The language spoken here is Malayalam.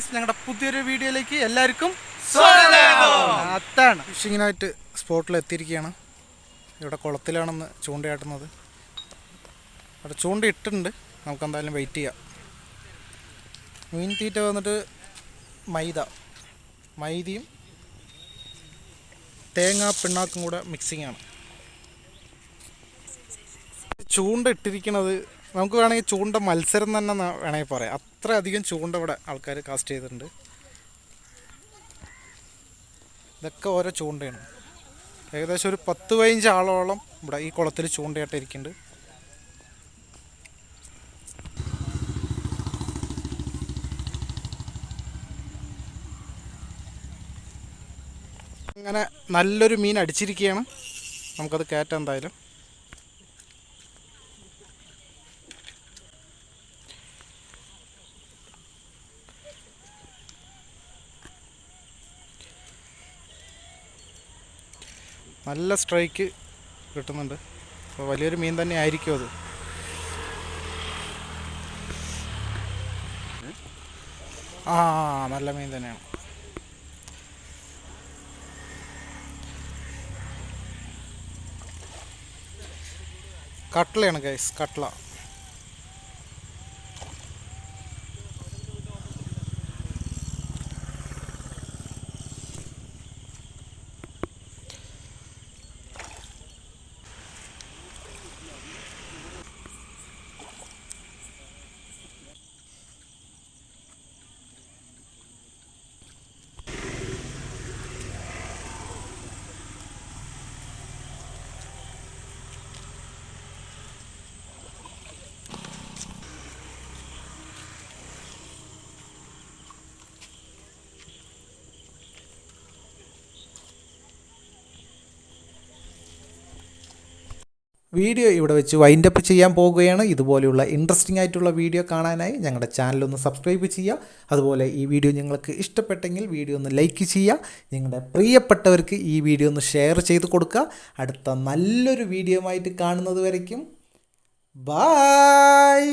ഗൈസ്, ഞങ്ങളുടെ പുതിയൊരു വീഡിയോയിലേക്ക് എല്ലാവർക്കും അതാണ് ഫിഷിങ്ങിനായിട്ട് സ്പോട്ടിൽ എത്തിയിരിക്കുകയാണ്. ഇവിടെ കുളത്തിലാണെന്ന് ചൂണ്ടയാട്ടുന്നത്. അവിടെ ചൂണ്ട ഇട്ടിട്ടുണ്ട്. നമുക്ക് എന്തായാലും വെയിറ്റ് ചെയ്യാം. മീൻ തീറ്റ വന്നിട്ട് മൈദയും തേങ്ങ പിണ്ണാക്കും കൂടെ മിക്സിങ് ആണ്. ചൂണ്ട ഇട്ടിരിക്കുന്നത് നമുക്ക് വേണമെങ്കിൽ ചൂണ്ട മത്സരം തന്നെ വേണമെങ്കിൽ പറയാം. അത്ര അധികം ചൂണ്ട ഇവിടെ ആൾക്കാർ കാസ്റ്റ് ചെയ്തിട്ടുണ്ട്. ഇതൊക്കെ ഓരോ ചൂണ്ടയാണ്. ഏകദേശം ഒരു 10-15 ആളോളം ഇവിടെ ഈ കുളത്തിൽ ചൂണ്ടയായിട്ട് ഇരിക്കുന്നുണ്ട്. അങ്ങനെ നല്ലൊരു മീൻ അടിച്ചിരിക്കുകയാണ്. നമുക്കത് കയറ്റാം എന്തായാലും. നല്ല സ്ട്രൈക്ക് കിട്ടുന്നുണ്ട്. അപ്പോൾ വലിയൊരു മീൻ തന്നെ ആയിരിക്കും അത്. നല്ല മീൻ തന്നെയാണ്. കട്ട്ളയാണ് ഗൈസ്, കട്ട്ള. വീഡിയോ ഇവിടെ വെച്ച് വൈൻഡപ്പ് ചെയ്യാൻ പോകുകയാണ്. ഇതുപോലെയുള്ള ഇൻട്രസ്റ്റിംഗ് ആയിട്ടുള്ള വീഡിയോ കാണാനായി ഞങ്ങളുടെ ചാനലൊന്ന് സബ്സ്ക്രൈബ് ചെയ്യുക. അതുപോലെ ഈ വീഡിയോ നിങ്ങൾക്ക് ഇഷ്ടപ്പെട്ടെങ്കിൽ വീഡിയോ ഒന്ന് ലൈക്ക് ചെയ്യുക. നിങ്ങളുടെ പ്രിയപ്പെട്ടവർക്ക് ഈ വീഡിയോ ഒന്ന് ഷെയർ ചെയ്ത് കൊടുക്കുക. അടുത്ത നല്ലൊരു വീഡിയോ ആയിട്ട് കാണുന്നത് വരയ്ക്കും ബായ്.